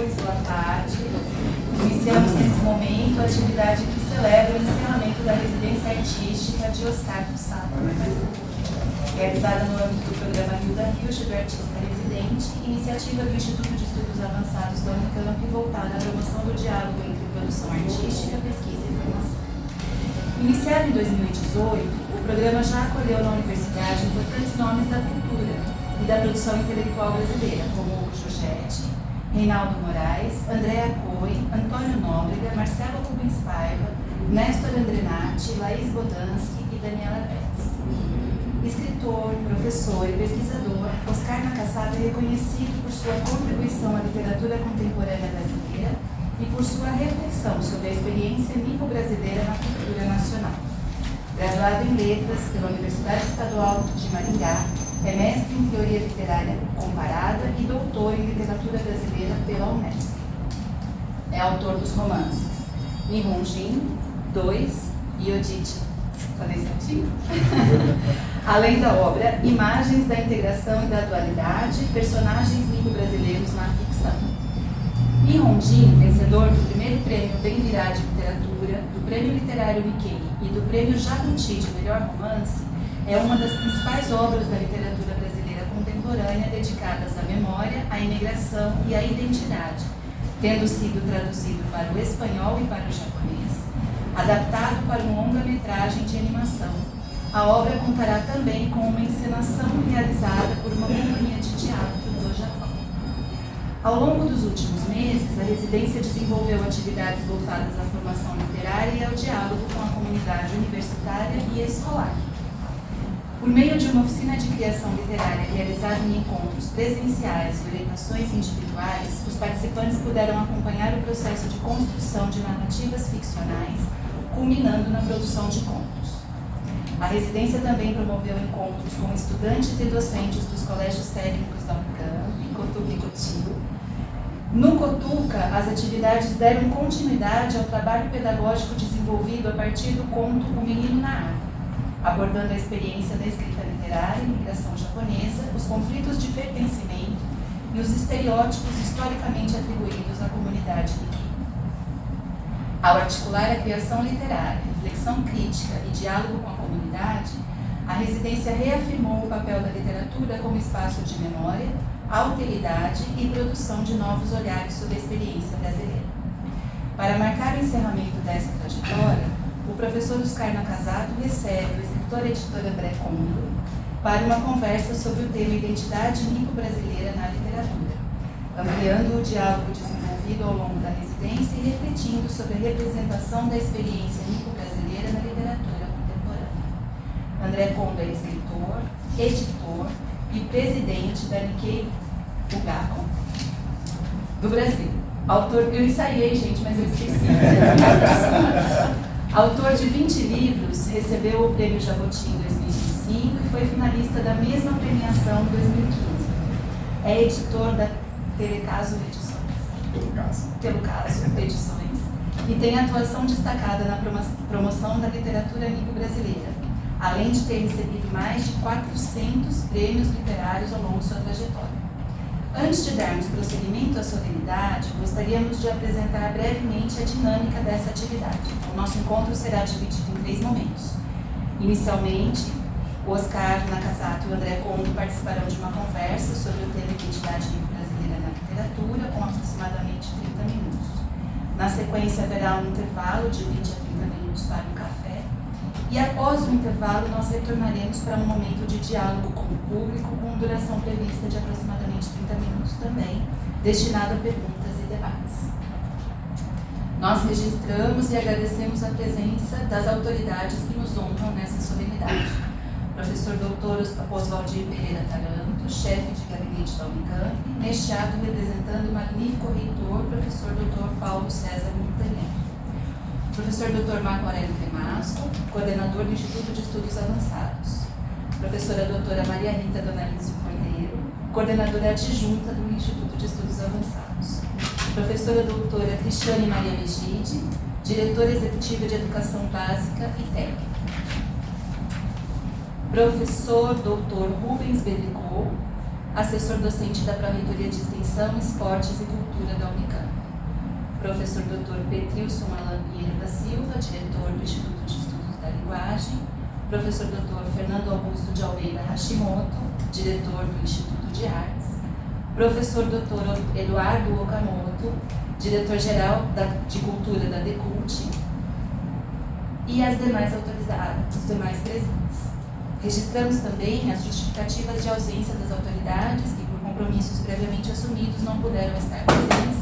professores, boa tarde. Iniciamos nesse momento a atividade que celebra o encerramento da residência artística de Oscar Fussata, realizada no âmbito do programa Rio da Rio do Artista Residente, iniciativa do Instituto de Estudos Avançados da Unicamp, voltada à promoção do diálogo entre produção artística, pesquisa e formação. Iniciado em 2018, o programa já acolheu na universidade importantes nomes da cultura e da produção intelectual brasileira, como Hugo Giorgetti, Reinaldo Moraes, Andréa Cohen, Antônio Nóbrega, Marcelo Rubens Paiva, Néstor Andrenati, Laís Bodansky e Daniela Pérez. Escritor, professor e pesquisador, Oscar Nakasata é reconhecido por sua contribuição à literatura contemporânea brasileira e por sua reflexão sobre a experiência nipo-brasileira na cultura nacional. Graduado em Letras pela Universidade Estadual de Maringá, é mestre em Teoria Literária Comparada e doutor em Literatura Brasileira pela Unesp. É autor dos romances Nihonjin, 2 e Odite. Falei certinho? Além da obra Imagens da Integração e da Dualidade, Personagens nipo-brasileiros na Ficção. Nihonjin, vencedor do primeiro prêmio Bem-Virá de Literatura, do Prêmio Literário Nikkei e do Prêmio Jabuti de Melhor Romance, é uma das principais obras da literatura brasileira contemporânea dedicadas à memória, à imigração e à identidade, tendo sido traduzido para o espanhol e para o japonês, adaptado para um longa-metragem de animação. A obra contará também com uma encenação realizada por uma companhia de teatro do Japão. Ao longo dos últimos meses, a residência desenvolveu atividades voltadas à formação literária e ao diálogo com a comunidade universitária e escolar. Por meio de uma oficina de criação literária realizada em encontros presenciais e orientações individuais, os participantes puderam acompanhar o processo de construção de narrativas ficcionais, culminando na produção de contos. A residência também promoveu encontros com estudantes e docentes dos colégios técnicos da Unicamp, Cotuca e Cotil. No Cotuca, as atividades deram continuidade ao trabalho pedagógico desenvolvido a partir do conto O Menino na Árvore, abordando a experiência da escrita literária, imigração japonesa, os conflitos de pertencimento e os estereótipos historicamente atribuídos à comunidade Nikkei. Ao articular a criação literária, reflexão crítica e diálogo com a comunidade, a residência reafirmou o papel da literatura como espaço de memória, alteridade e produção de novos olhares sobre a experiência brasileira. Para marcar o encerramento dessa trajetória, o professor Oscar Nakasato recebe o escritor e editor André Kondo para uma conversa sobre o tema Identidade nipo-brasileira na literatura, ampliando o diálogo desenvolvido ao longo da residência e refletindo sobre a representação da experiência nipo-brasileira na literatura contemporânea. André Kondo é escritor, editor e presidente da Nikkei Ugaku do Brasil. Autor, eu ensaiei, gente, mas eu esqueci. Autor de 20 livros, recebeu o Prêmio Jabuti em 2005 e foi finalista da mesma premiação em 2015. É editor da Telecaso Edições. Pelo caso Edições. E tem atuação destacada na promoção da literatura nipo-brasileira, além de ter recebido mais de 400 prêmios literários ao longo de sua trajetória. Antes de darmos prosseguimento à solenidade, gostaríamos de apresentar brevemente a dinâmica dessa atividade. O nosso encontro será dividido em 3 momentos. Inicialmente, o Oscar Nakasato e o André Kondo participarão de uma conversa sobre o tema Identidade nipo-brasileira na literatura, com aproximadamente 30 minutos. Na sequência, haverá um intervalo de 20 a 30 minutos para um café. E após o intervalo, nós retornaremos para um momento de diálogo com o público, com duração prevista de aproximadamente 30 minutos também, destinado a perguntas e debates. Nós registramos e agradecemos a presença das autoridades que nos honram nessa solenidade. Professor Dr. Oswaldir Pereira Taranto, chefe de gabinete da Unicamp, neste ato representando o magnífico reitor, professor Dr. Paulo César Montanha. Professor Dr. Marco Aurélio Cremasco, coordenador do Instituto de Estudos Avançados. Professora Doutora Maria Rita Donalizio Cordeiro, coordenadora adjunta do Instituto de Estudos Avançados. Professora Doutora Cristiane Maria Megide, diretora executiva de Educação Básica e Técnica. Professor Dr. Rubens Bellicot, assessor docente da Pró-Reitoria de Extensão, Esportes e Cultura da Unicamp. Professor Dr. Petrilson Alan Vieira da Silva, diretor do Instituto de Estudos da Linguagem. Professor Dr. Fernando Augusto de Almeida Hashimoto, diretor do Instituto de Artes. Professor Dr. Eduardo Okamoto, diretor-geral de Cultura da DECULT. E as demais autorizadas, os demais presentes. Registramos também as justificativas de ausência das autoridades que, por compromissos previamente assumidos, não puderam estar presentes,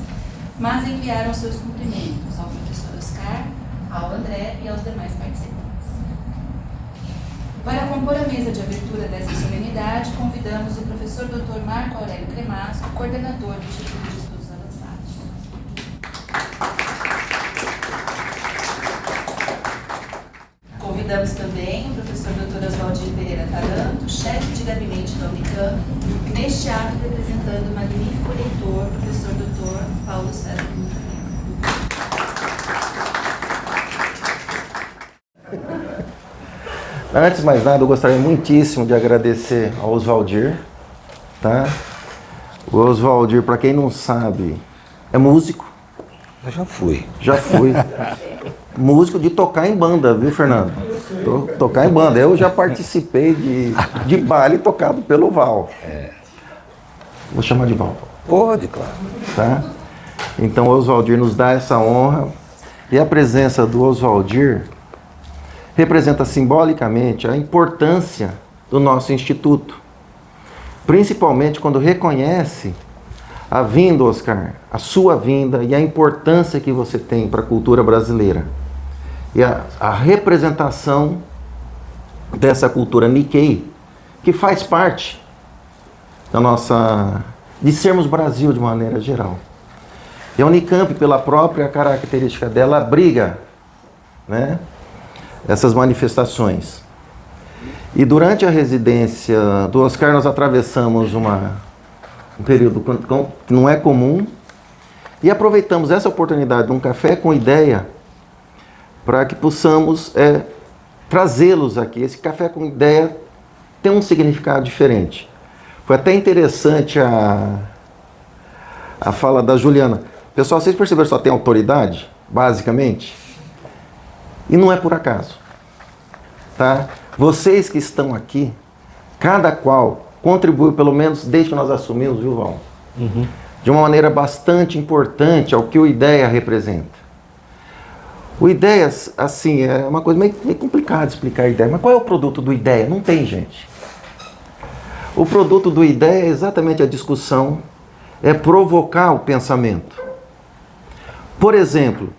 mas enviaram seus cumprimentos ao professor Oscar, ao André e aos demais participantes. Para compor a mesa de abertura dessa solenidade, convidamos o professor Dr. Marco Aurélio Cremasco, coordenador do Instituto de Estudos Avançados. Convidamos também o professor Dr. Oswaldir Pereira Taranto, chefe de gabinete da Unicamp, neste ato representando o magnífico reitor, professor Dr. Paulo César Montenegro. Antes de mais nada, eu gostaria muitíssimo de agradecer ao Oswaldir, tá? O Oswaldir, para quem não sabe, é músico. Eu já fui. Já fui. Músico de tocar em banda, viu, Fernando? Tocar em banda. Eu já participei de baile tocado pelo Val. Vou chamar de Val. Pode, claro. Tá? Então o Oswaldir nos dá essa honra. E a presença do Oswaldir representa simbolicamente a importância do nosso instituto. Principalmente quando reconhece a vinda, Oscar, a sua vinda e a importância que você tem para a cultura brasileira. E a representação dessa cultura Nikkei, que faz parte da nossa... de sermos Brasil de maneira geral. E a Unicamp, pela própria característica dela, abriga, né, essas manifestações. E durante a residência do Oscar, nós atravessamos um período que não é comum e aproveitamos essa oportunidade de um café com ideia para que possamos trazê-los aqui. Esse café com ideia tem um significado diferente. Foi até interessante a fala da Juliana. Pessoal, vocês perceberam que só tem autoridade, basicamente? E não é por acaso. Tá? Vocês que estão aqui, cada qual contribuiu, pelo menos desde que nós assumimos, viu, Val? Uhum. De uma maneira bastante importante ao que o IDEA representa. O IDEA, assim, é uma coisa meio complicada de explicar a IDEA. Mas qual é o produto do IDEA? Não tem, gente. O produto do IDEA é exatamente a discussão, é provocar o pensamento. Por exemplo,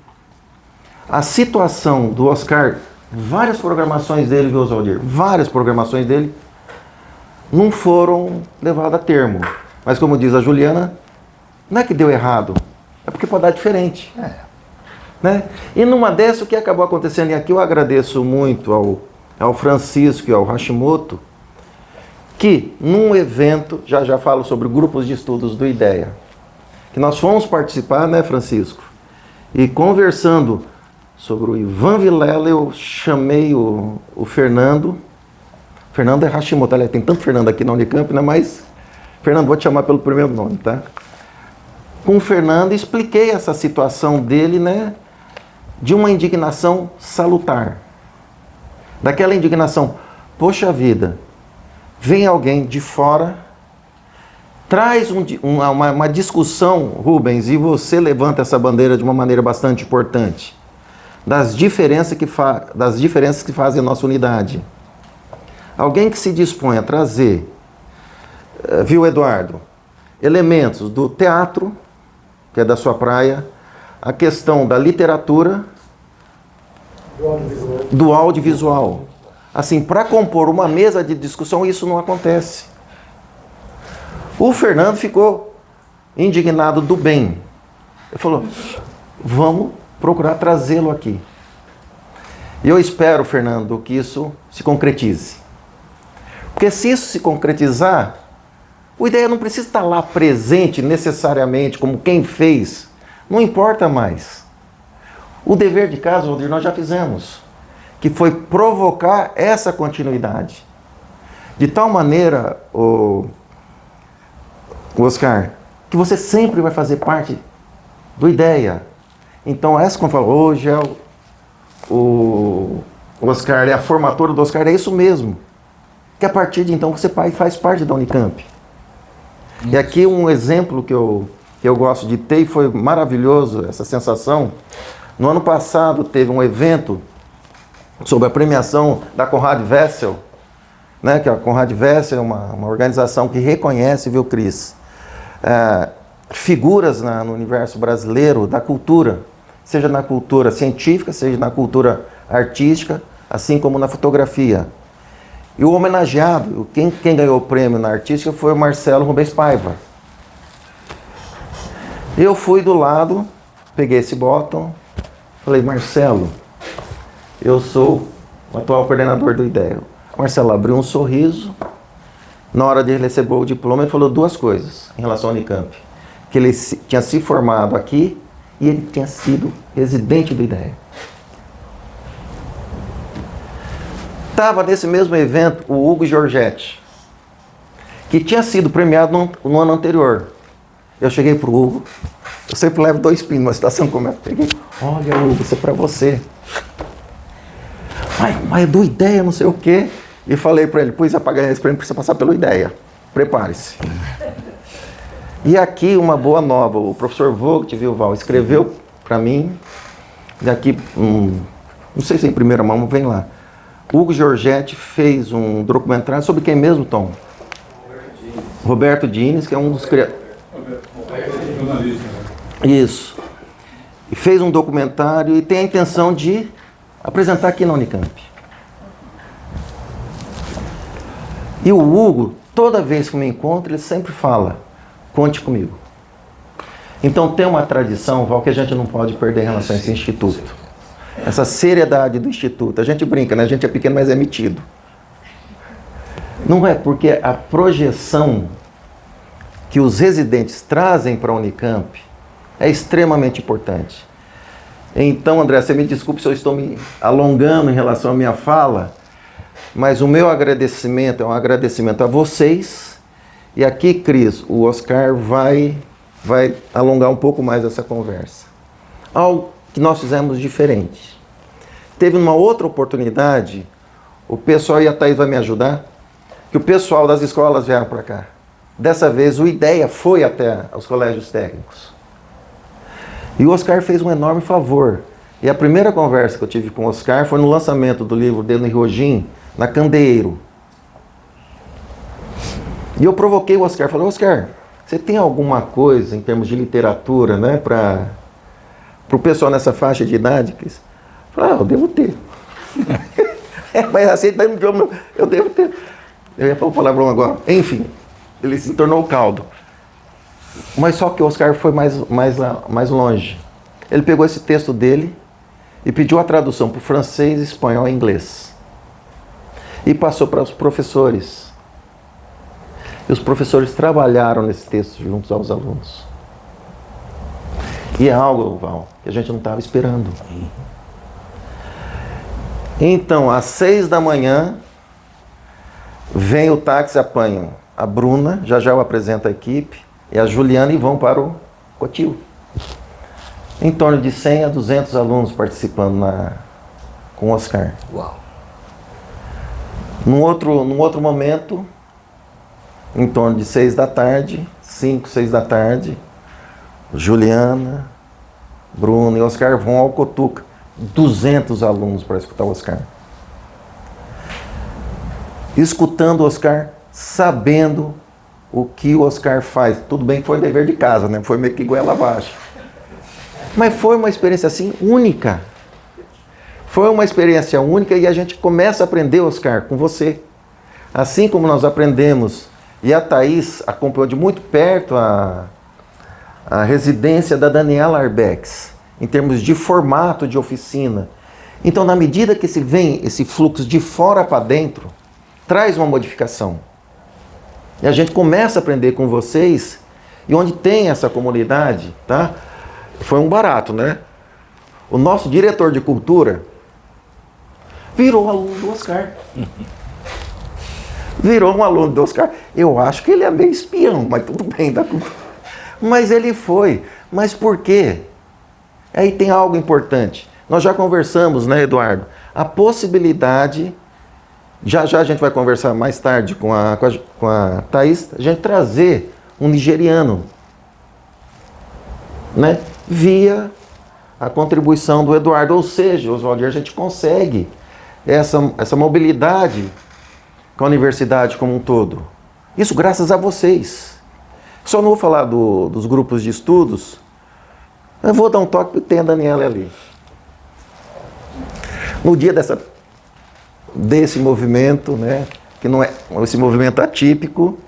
a situação do Oscar, várias programações dele, viu, Oswaldir? Várias programações dele não foram levadas a termo. Mas como diz a Juliana, não é que deu errado, é porque pode dar diferente. Né? E numa dessas, o que acabou acontecendo, e aqui eu agradeço muito ao Francisco e ao Hashimoto, que num evento, já falo sobre grupos de estudos do IDEA, que nós fomos participar, né, Francisco? E conversando sobre o Ivan Vilela, eu chamei o Fernando. Fernando é Hashimoto, tem tanto Fernando aqui na Unicamp, né? Mas, Fernando, vou te chamar pelo primeiro nome, tá? Com o Fernando, expliquei essa situação dele, né? De uma indignação salutar. Daquela indignação, poxa vida, vem alguém de fora, traz uma discussão, Rubens, e você levanta essa bandeira de uma maneira bastante importante, das diferenças que fazem a nossa unidade. Alguém que se dispõe a trazer, viu, Eduardo, elementos do teatro, que é da sua praia, a questão da literatura, do audiovisual. Assim, para compor uma mesa de discussão, isso não acontece. O Fernando ficou indignado do bem. Ele falou, vamos procurar trazê-lo aqui. E eu espero, Fernando, que isso se concretize. Porque se isso se concretizar, o IDEA não precisa estar lá presente necessariamente como quem fez. Não importa mais. O dever de casa, Valdir, nós já fizemos. Que foi provocar essa continuidade. De tal maneira, Oscar, que você sempre vai fazer parte do IDEA. Então, essa como eu falo, hoje é o Oscar, é a formatura do Oscar, é isso mesmo. Que a partir de então você faz parte da Unicamp. E aqui um exemplo que eu gosto de ter, e foi maravilhoso essa sensação. No ano passado teve um evento sobre a premiação da Conrad Wessel, né, que a Conrad Wessel é uma organização que reconhece, viu, Cris, figuras no universo brasileiro da cultura, seja na cultura científica, seja na cultura artística, assim como na fotografia. E o homenageado, quem ganhou o prêmio na artística foi o Marcelo Rubens Paiva. Eu fui do lado, peguei esse botão, falei, Marcelo, eu sou o atual coordenador do IDEA. Marcelo abriu um sorriso. Na hora de receber o diploma, ele falou duas coisas em relação ao Unicamp. Que ele tinha se formado aqui e ele tinha sido residente do IDEA. Estava nesse mesmo evento o Hugo Giorgetti, que tinha sido premiado no ano anterior. Eu cheguei para o Hugo, eu sempre levo 2 pinos numa situação como essa. Peguei, olha Hugo, isso é para você. Mas é do IDEA, não sei o quê. E falei para ele, pois para ganhar esse prêmio precisa passar pelo IDEA. Prepare-se. E aqui uma boa nova, o professor Vogt, viu, Val, escreveu para mim, daqui, não sei se é em primeira mão, vem lá. Hugo Giorgetti fez um documentário sobre quem mesmo, Tom? Roberto Dines, que é um dos criadores. Isso. E fez um documentário e tem a intenção de apresentar aqui na Unicamp. E o Hugo, toda vez que me encontra, ele sempre fala, conte comigo. Então tem uma tradição, Val, que a gente não pode perder em relação a esse instituto. Essa seriedade do instituto. A gente brinca, né? A gente é pequeno, mas é metido. Não é porque a projeção que os residentes trazem para a Unicamp é extremamente importante. Então, André, você me desculpe se eu estou me alongando em relação à minha fala, mas o meu agradecimento é um agradecimento a vocês. E aqui, Cris, o Oscar vai alongar um pouco mais essa conversa. Algo que nós fizemos diferente. Teve uma outra oportunidade, o pessoal, e a Thaís vai me ajudar, que o pessoal das escolas vieram para cá. Dessa vez o IDEA foi até os colégios técnicos. E o Oscar fez um enorme favor. E a primeira conversa que eu tive com o Oscar foi no lançamento do livro dele em Rogim, na Candeeiro. E eu provoquei o Oscar, falei, Oscar, você tem alguma coisa em termos de literatura, né, para o pessoal nessa faixa de idade? Eu falei, eu devo ter. Mas assim, eu devo ter. Eu ia falar o palavrão agora. Enfim, ele se tornou o caldo. Mas só que o Oscar foi mais longe. Ele pegou esse texto dele e pediu a tradução para o francês, espanhol e inglês. E passou para os professores. E os professores trabalharam nesse texto juntos aos alunos. E é algo, Val, que a gente não estava esperando. Então, às 6 da manhã, vem o táxi, apanham a Bruna, já eu apresento a equipe, e a Juliana e vão para o Cotil. Em torno de 100 a 200 alunos participando com o Oscar. Uau! Num outro momento, em torno de 6 da tarde, 5, 6 da tarde, Juliana, Bruno e Oscar vão ao Cotuca. 200 alunos para escutar o Oscar. Escutando o Oscar, sabendo o que o Oscar faz. Tudo bem que foi dever de casa, né? Foi meio que goela abaixo. Mas foi uma experiência assim única. Foi uma experiência única e a gente começa a aprender, Oscar, com você. Assim como nós aprendemos, e a Thaís acompanhou de muito perto a residência da Daniela Arbex, em termos de formato de oficina. Então, na medida que vem esse fluxo de fora para dentro, traz uma modificação. E a gente começa a aprender com vocês, e onde tem essa comunidade, tá? Foi um barato, né? O nosso diretor de cultura virou aluno do Oscar. Virou um aluno do Oscar. Eu acho que ele é meio espião, mas tudo bem. Mas ele foi. Mas por quê? Aí tem algo importante. Nós já conversamos, né, Eduardo? A possibilidade, já a gente vai conversar mais tarde com a Thaís, a gente trazer um nigeriano, né, via a contribuição do Eduardo. Ou seja, Oswaldir, a gente consegue essa mobilidade com a universidade como um todo. Isso graças a vocês. Só não vou falar dos grupos de estudos. Eu vou dar um toque porque tem a Daniela ali. No dia desse movimento, né, que não é esse movimento atípico,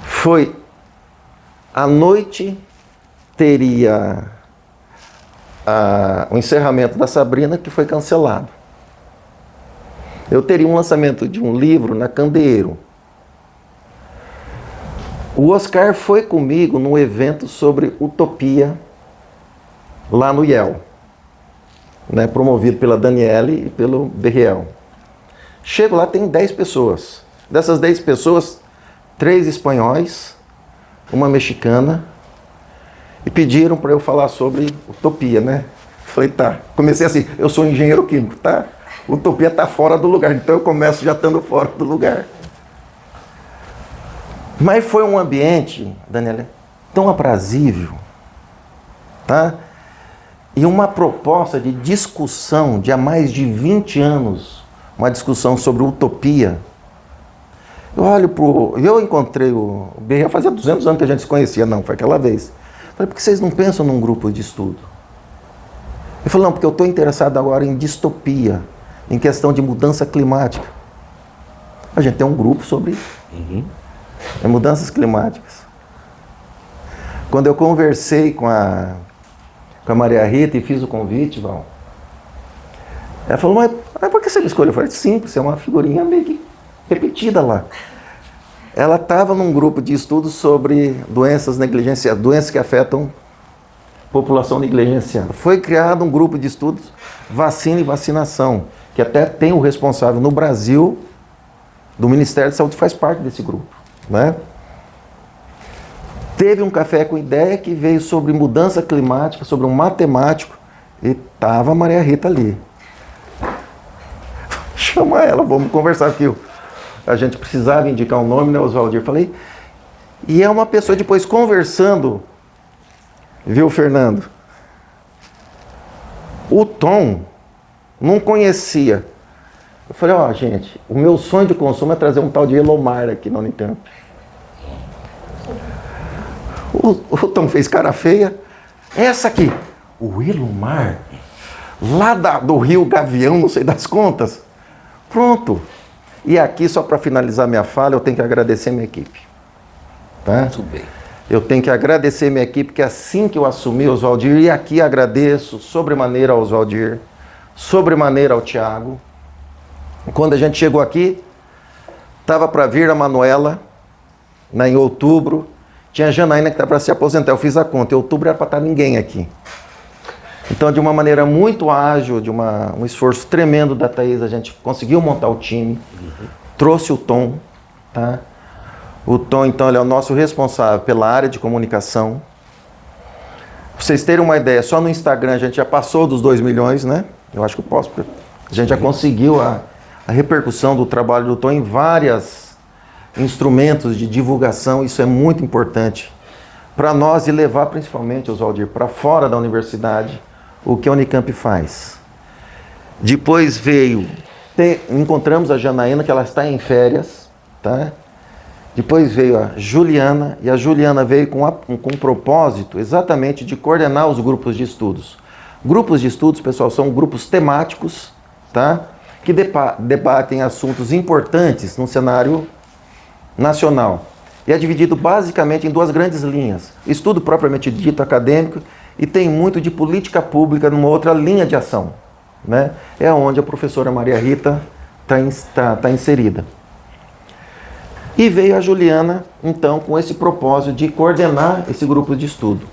foi à noite, teria o encerramento da Sabrina, que foi cancelado. Eu teria um lançamento de um livro na Candeeiro. O Oscar foi comigo num evento sobre utopia lá no IEL, né, promovido pela Daniele e pelo Berriel. Chego lá, tem 10 pessoas. Dessas 10 pessoas, 3 espanhóis, uma mexicana, e pediram para eu falar sobre utopia, né? Falei, tá. Comecei assim, eu sou engenheiro químico, tá? Utopia está fora do lugar, então eu começo já estando fora do lugar. Mas foi um ambiente, Daniela, tão aprazível, tá? E uma proposta de discussão de há mais de 20 anos, uma discussão sobre utopia. Eu encontrei o Berriel, fazia 200 anos que a gente se conhecia, não, foi aquela vez. Falei, por que vocês não pensam num grupo de estudo? Ele falou, não, porque eu estou interessado agora em distopia, em questão de mudança climática. A gente tem um grupo sobre mudanças climáticas. Quando eu conversei com a Maria Rita e fiz o convite, Val, ela falou, mas por que você me escolheu? Eu falei, simples, é uma figurinha meio que repetida lá. Ela estava num grupo de estudos sobre doenças negligenciadas, doenças que afetam população negligenciada. Foi criado um grupo de estudos, vacina e vacinação, que até tem o responsável no Brasil do Ministério da Saúde, faz parte desse grupo, né? Teve um café com ideia que veio sobre mudança climática, sobre um matemático, e estava a Maria Rita ali. Chama ela, vamos conversar aqui. A gente precisava indicar um nome, né, Oswaldir? Falei, e é uma pessoa depois conversando, viu, Fernando? O Tom não conhecia. Eu falei, gente, o meu sonho de consumo é trazer um tal de Elomar aqui na Unicamp. O Tom fez cara feia. Essa aqui, o Elomar, lá do Rio Gavião, não sei das contas. Pronto. E aqui, só para finalizar minha fala, eu tenho que agradecer minha equipe. Tá? Tudo bem. Eu tenho que agradecer minha equipe, que assim que eu assumi, Oswaldir, e aqui agradeço sobremaneira ao Oswaldir, sobremaneira ao Tiago. Quando a gente chegou aqui, estava para vir a Manuela, né, em outubro, tinha a Janaína que estava para se aposentar, eu fiz a conta, em outubro era para estar ninguém aqui. Então, de uma maneira muito ágil, de um esforço tremendo da Thaís, a gente conseguiu montar o time, trouxe o Tom, tá? O Tom, então, ele é o nosso responsável pela área de comunicação. Pra vocês terem uma ideia, só no Instagram a gente já passou dos 2 milhões, né? Eu acho que eu posso, a gente já conseguiu a repercussão do trabalho do Tom em vários instrumentos de divulgação, isso é muito importante para nós e levar principalmente, Oswaldir, para fora da universidade, o que a Unicamp faz. Depois encontramos a Janaína, que ela está em férias, tá? Depois veio a Juliana, e a Juliana veio com um propósito exatamente de coordenar os grupos de estudos. Grupos de estudos, pessoal, são grupos temáticos, tá? Que debatem assuntos importantes no cenário nacional. E é dividido basicamente em 2 grandes linhas. Estudo propriamente dito acadêmico e tem muito de política pública numa outra linha de ação, né? É onde a professora Maria Rita está inserida. E veio a Juliana, então, com esse propósito de coordenar esse grupo de estudo.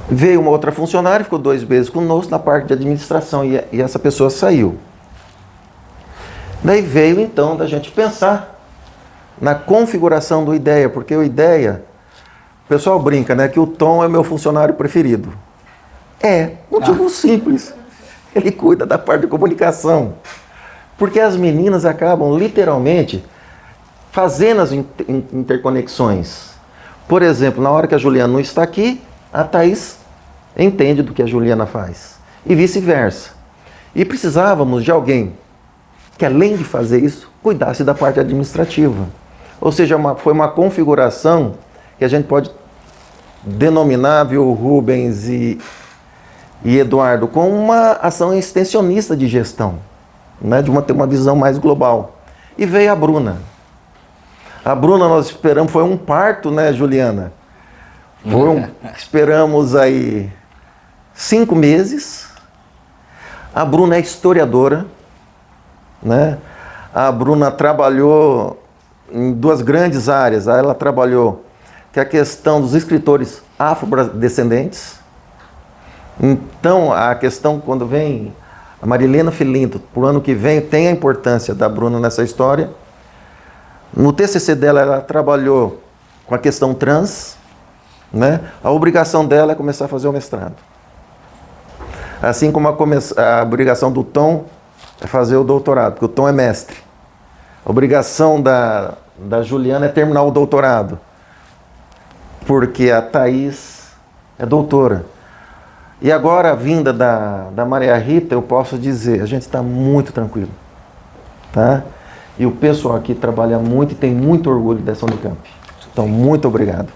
Veio uma outra funcionária, ficou 2 meses conosco na parte de administração e essa pessoa saiu. Daí veio então da gente pensar na configuração do IDEA, porque o IDEA, o pessoal brinca, né, que o Tom é meu funcionário preferido. Motivo simples. Ele cuida da parte de comunicação. Porque as meninas acabam literalmente fazendo as interconexões. Por exemplo, na hora que a Juliana não está aqui, a Thaís entende do que a Juliana faz. E vice-versa. E precisávamos de alguém que, além de fazer isso, cuidasse da parte administrativa. Ou seja, foi uma configuração que a gente pode denominar, viu, Rubens e Eduardo, como uma ação extensionista de gestão, né, de ter uma visão mais global. E veio a Bruna. A Bruna, nós esperamos, foi um parto, né, Juliana? Esperamos aí 5 meses. A Bruna é historiadora, né? A Bruna trabalhou em 2 grandes áreas. Ela trabalhou que é a questão dos escritores afrodescendentes. Então, a questão, quando vem a Marilena Filinto, para o ano que vem, tem a importância da Bruna nessa história. No TCC dela, ela trabalhou com a questão trans, né? A obrigação dela é começar a fazer o mestrado. Assim como a obrigação do Tom é fazer o doutorado, porque o Tom é mestre. A obrigação da Juliana é terminar o doutorado, porque a Thaís é doutora. E agora, a vinda da Maria Rita, eu posso dizer, a gente está muito tranquilo, tá? E o pessoal aqui trabalha muito e tem muito orgulho dessa Unicamp. Então, muito obrigado.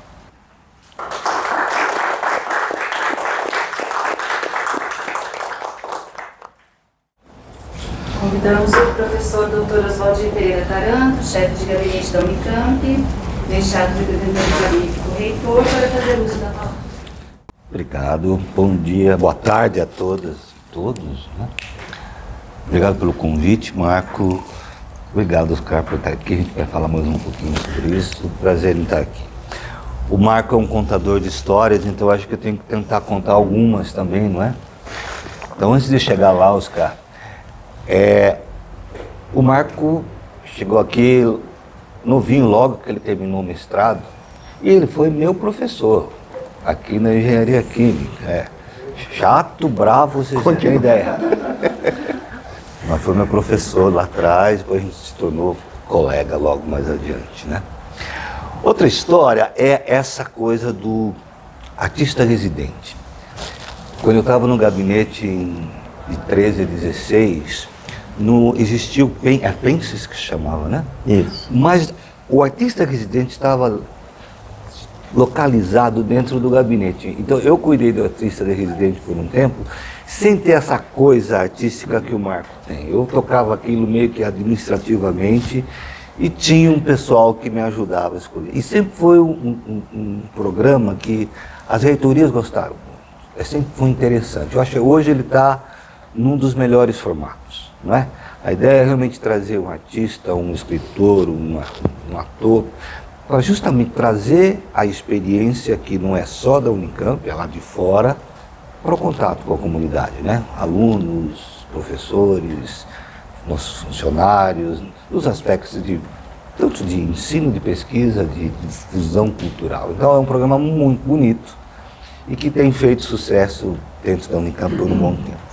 Convidamos o professor Dr. Oswaldir Pereira Taranto, chefe de gabinete da Unicamp, deixado representante gabinete do reitor, para fazer uso da palavra. Obrigado, bom dia, boa tarde a todas e todos, né? Obrigado pelo convite, Marco. Obrigado, Oscar, por estar aqui. A gente vai falar mais um pouquinho sobre isso. Prazer em estar aqui. O Marco é um contador de histórias, então acho que eu tenho que tentar contar algumas também, não é? Então, antes de chegar lá, Oscar, o Marco chegou aqui novinho, logo que ele terminou o mestrado, e ele foi meu professor aqui na Engenharia Química. Chato, bravo, vocês não têm ideia. Mas foi meu professor lá atrás, depois a gente se tornou colega logo mais adiante, né? Outra história é essa coisa do artista residente. Quando eu estava no gabinete de 13 a 16, existia o Penses, que se chamava, né? Isso. Mas o artista residente estava localizado dentro do gabinete. Então eu cuidei do artista residente por um tempo, sem ter essa coisa artística que o Marco tem. Eu tocava aquilo meio que administrativamente e tinha um pessoal que me ajudava a escolher. E sempre foi um programa que as reitorias gostaram muito. Sempre foi interessante. Eu acho que hoje ele está num dos melhores formatos, não é? A ideia é realmente trazer um artista, um escritor, um ator, para justamente trazer a experiência que não é só da Unicamp, é lá de fora, para o contato com a comunidade, né? Alunos, professores, nossos funcionários, nos aspectos tanto de ensino, de pesquisa, de difusão cultural. Então é um programa muito bonito e que tem feito sucesso dentro da Unicamp por um bom tempo.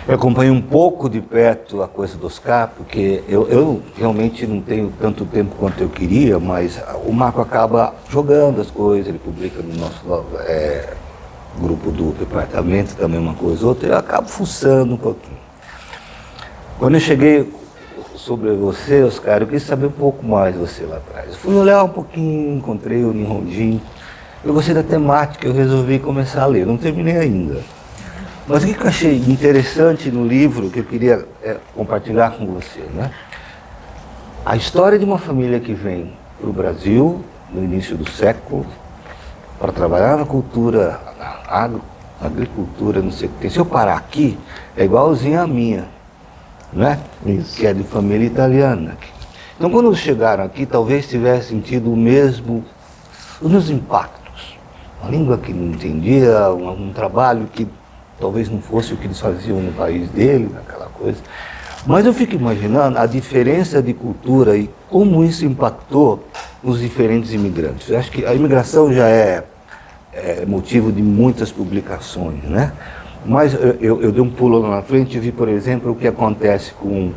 Eu acompanho um pouco de perto a coisa do Oscar, porque eu realmente não tenho tanto tempo quanto eu queria, mas o Marco acaba jogando as coisas, ele publica no nosso grupo do departamento também uma coisa ou outra, eu acabo fuçando um pouquinho. Quando eu cheguei sobre você, Oscar, eu quis saber um pouco mais de você lá atrás. Eu fui olhar um pouquinho, encontrei o Nihonjin, eu gostei da temática, eu resolvi começar a ler, não terminei ainda. Mas o que eu achei interessante no livro, que eu queria compartilhar com você, né? A história de uma família que vem para o Brasil, no início do século, para trabalhar na cultura, na agricultura, não sei o que tem. Se eu parar aqui, é igualzinho a minha, né? Isso. Que é de família italiana. Então, quando chegaram aqui, talvez tivessem tido os mesmos impactos. Uma língua que não entendia, um trabalho que talvez não fosse o que eles faziam no país dele, aquela coisa. Mas eu fico imaginando a diferença de cultura e como isso impactou os diferentes imigrantes. Eu acho que a imigração já é motivo de muitas publicações, né? Mas eu dei um pulo lá na frente e vi, por exemplo, o que acontece com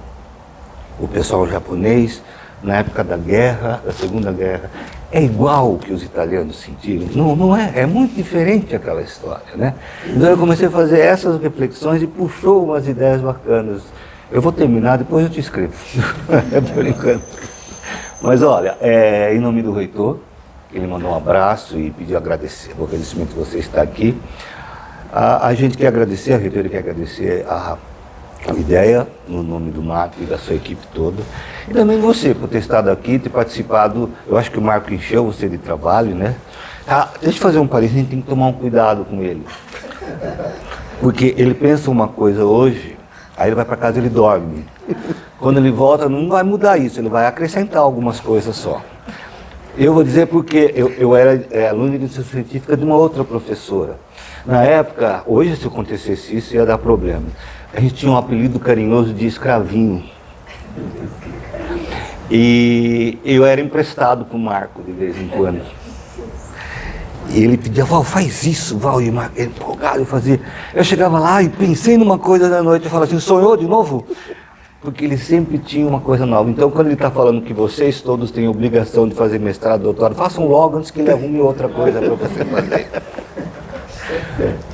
o pessoal japonês na época da guerra, da Segunda Guerra. É igual o que os italianos sentiram? Não é? É muito diferente aquela história, né? Então eu comecei a fazer essas reflexões e puxou umas ideias bacanas. Eu vou terminar, depois eu te escrevo. Por enquanto. Mas olha, em nome do reitor, ele mandou um abraço e pediu agradecimento de você estar aqui. A gente quer agradecer, a reitora quer agradecer a ideia, no nome do Marco e da sua equipe toda. E também você, por ter estado aqui, ter participado. Eu acho que o Marco encheu você de trabalho, né? Deixa eu fazer um parênteses, a gente tem que tomar um cuidado com ele. Porque ele pensa uma coisa hoje, aí ele vai para casa e ele dorme. Quando ele volta, não vai mudar isso, ele vai acrescentar algumas coisas só. Eu vou dizer porque eu era aluno de iniciação científica de uma outra professora. Na época, hoje se acontecesse isso ia dar problema. A gente tinha um apelido carinhoso de escravinho. E eu era emprestado para o Marco de vez em quando. E ele pedia, Val, faz isso, Val, e Marco, ele empolgado, eu fazia. Eu chegava lá e pensei numa coisa da noite, eu falava assim, sonhou de novo? Porque ele sempre tinha uma coisa nova. Então, quando ele está falando que vocês todos têm obrigação de fazer mestrado, doutorado, façam logo antes que ele arrume outra coisa para você fazer.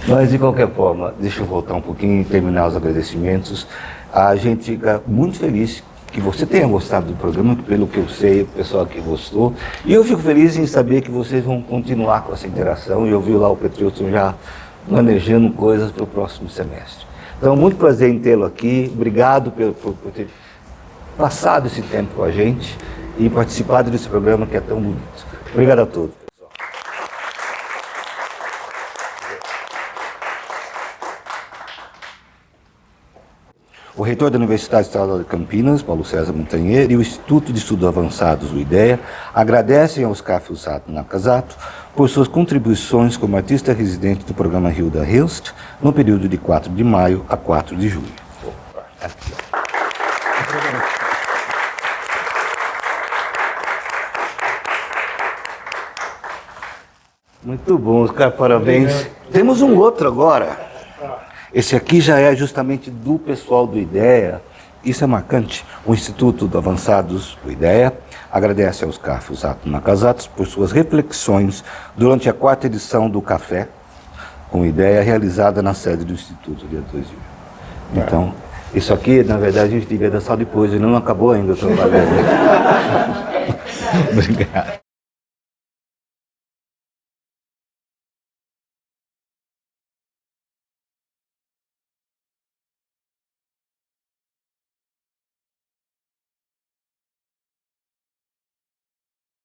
Mas, de qualquer forma, deixa eu voltar um pouquinho e terminar os agradecimentos. A gente fica muito feliz que você tenha gostado do programa, pelo que eu sei, o pessoal aqui gostou. E eu fico feliz em saber que vocês vão continuar com essa interação. E eu vi lá o Petrilson já planejando coisas para o próximo semestre. Então, muito prazer em tê-lo aqui. Obrigado por ter passado esse tempo com a gente e participado desse programa que é tão bonito. Obrigado a todos. O reitor da Universidade Estadual de Campinas, Paulo César Montanher, e o Instituto de Estudos Avançados, o IDEA, agradecem ao Oscar Fusato Nakazato por suas contribuições como artista residente do programa Hilda Hilst no período de 4 de maio a 4 de julho. Muito bom, Oscar, parabéns. Temos um outro agora. Esse aqui já é justamente do pessoal do IDEA, isso é marcante. O Instituto de Avançados do IDEA agradece aos Oscar Fusato Nakazato por suas reflexões durante a 4ª edição do Café com IDEA, realizada na sede do Instituto, dia 2 de julho. Então, isso aqui, na verdade, a gente devia dançar depois, ele não acabou ainda o trabalho. Obrigado.